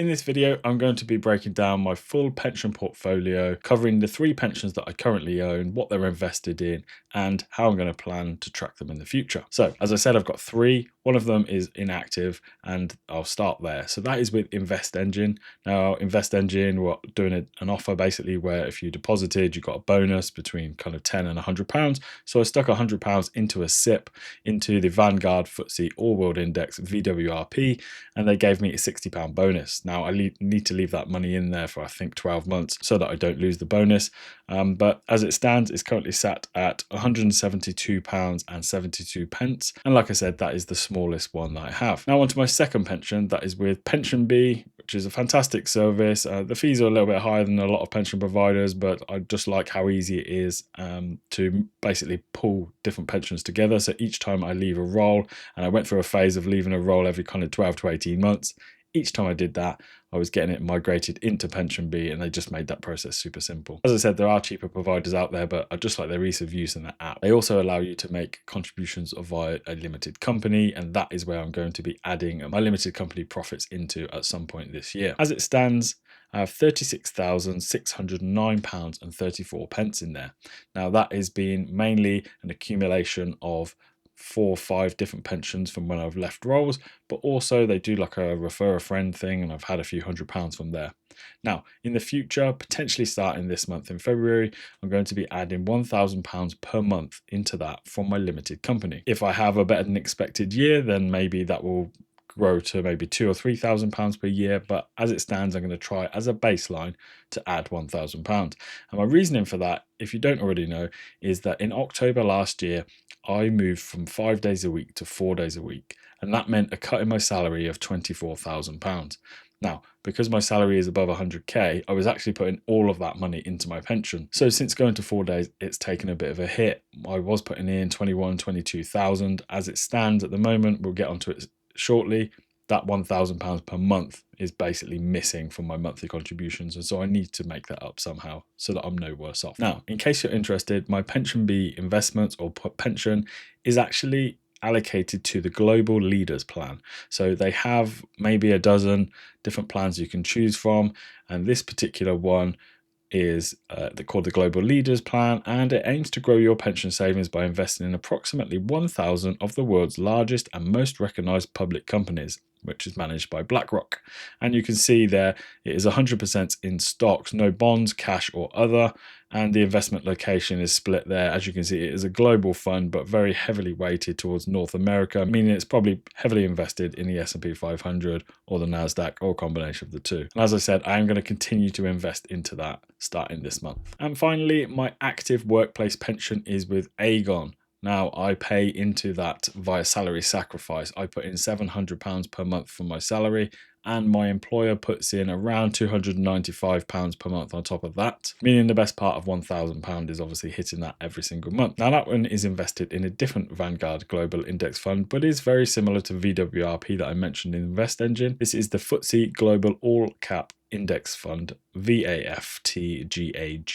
In this video, I'm going to be breaking down my full pension portfolio, covering the 3 pensions that I currently own, what they're invested in, and how I'm going to plan to track them in the future. So, as I said, I've got 3. One of them is inactive, and I'll start there. So that is with Invest Engine. Now, Invest Engine, we're doing an offer basically where if you deposited, you got a bonus between kind of £10 and £100. So I stuck £100 into a SIP, into the Vanguard FTSE All World Index VWRP, and they gave me a £60 bonus. Now I need to leave that money in there for I think 12 months so that I don't lose the bonus. But as it stands, it's currently sat at £172.72. And like I said, that is the smallest one that I have. Now on to my second pension, that is with Pension Bee, which is a fantastic service. The fees are a little bit higher than a lot of pension providers, but I just like how easy it is to basically pull different pensions together. So each time I leave a role, and I went through a phase of leaving a role every kind of 12 to 18 months, each time I did that, I was getting it migrated into Pension Bee, and they just made that process super simple. As I said, there are cheaper providers out there, but I just like their ease of use in the app. They also allow you to make contributions via a limited company, and that is where I'm going to be adding my limited company profits into at some point this year. As it stands, I have £36,609.34 in there. Now that is being mainly an accumulation of 4 or 5 different pensions from when I've left roles, but also they do like a refer a friend thing, and I've had a few £100s from there. Now in the future, potentially starting this month in February, I'm going to be adding £1,000 per month into that from my limited company. If I have a better than expected year, then maybe that will grow to maybe £2,000 or £3,000 per year, but as it stands, I'm going to try as a baseline to add £1,000. And my reasoning for that, if you don't already know, is that in October last year I moved from 5 days a week to 4 days a week, and that meant a cut in my salary of £24,000. Now, because my salary is above 100k, I was actually putting all of that money into my pension. So since going to 4 days, it's taken a bit of a hit. I was putting in 22,000. As it stands at the moment, we'll get onto it shortly, that £1,000 per month is basically missing from my monthly contributions, and so I need to make that up somehow so that I'm no worse off. Now, in case you're interested, my Pension Bee investments or pension is actually allocated to the Global Leaders Plan. So they have maybe a dozen different plans you can choose from, and this particular one is called the Global Leaders Plan, and it aims to grow your pension savings by investing in approximately 1,000 of the world's largest and most recognized public companies, which is managed by BlackRock. And you can see there it is 100% in stocks, no bonds, cash or other, and the investment location is split there. As you can see, it is a global fund but very heavily weighted towards North America, meaning it's probably heavily invested in the S&P 500 or the Nasdaq, or a combination of the two. And as I said, I am going to continue to invest into that starting this month. And finally, my active workplace pension is with Aegon. Now, I pay into that via salary sacrifice. I put in £700 per month from my salary, and my employer puts in around £295 per month on top of that, meaning the best part of £1,000 is obviously hitting that every single month. Now, that one is invested in a different Vanguard Global Index Fund, but is very similar to VWRP that I mentioned in Invest Engine. This is the FTSE Global All Cap Index Fund, VAFTGAG,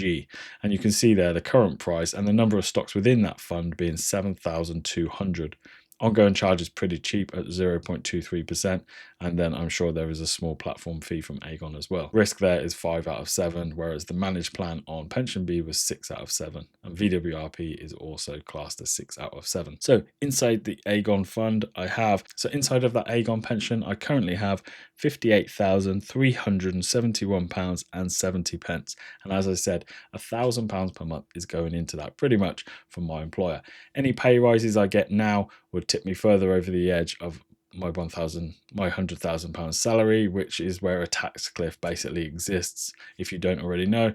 and you can see there the current price and the number of stocks within that fund being 7,200. Ongoing charge is pretty cheap at 0.23%, and then I'm sure there is a small platform fee from Aegon as well. Risk there is 5 out of 7, whereas the managed plan on Pension Bee was 6 out of 7, and VWRP is also classed as 6 out of 7. So inside the Aegon fund, inside of that Aegon pension, I currently have £58,371.70, and as I said, £1,000 per month is going into that pretty much from my employer. Any pay rises I get now would tip me further over the edge of my £100,000 salary, which is where a tax cliff basically exists. If you don't already know,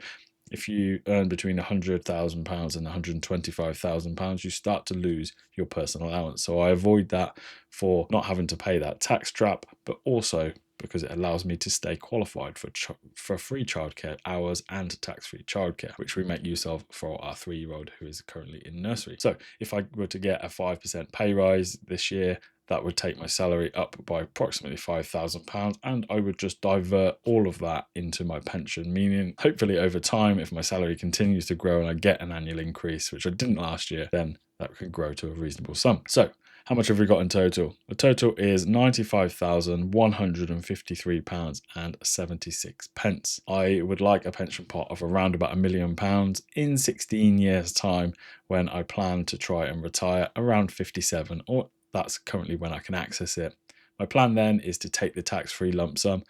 if you earn between £100,000 and £125,000, you start to lose your personal allowance. So I avoid that for not having to pay that tax trap, but also because it allows me to stay qualified for free childcare hours and tax-free childcare, which we make use of for our 3-year-old who is currently in nursery. So if I were to get a 5% pay rise this year, that would take my salary up by approximately £5,000, and I would just divert all of that into my pension, meaning hopefully over time, if my salary continues to grow and I get an annual increase, which I didn't last year, then that can grow to a reasonable sum. So How much have we got in total? The total is £95,153.76. I would like a pension pot of around about £1 million in 16 years' time, when I plan to try and retire around 57, or that's currently when I can access it. My plan then is to take the tax-free lump sum.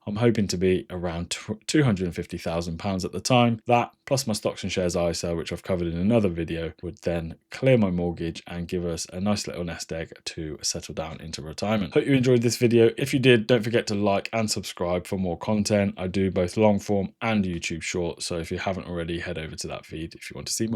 I'm hoping to be around £250,000 at the time. That, plus my stocks and shares ISA, which I've covered in another video, would then clear my mortgage and give us a nice little nest egg to settle down into retirement. Hope you enjoyed this video. If you did, don't forget to like and subscribe for more content. I do both long form and YouTube short, so if you haven't already, head over to that feed if you want to see more.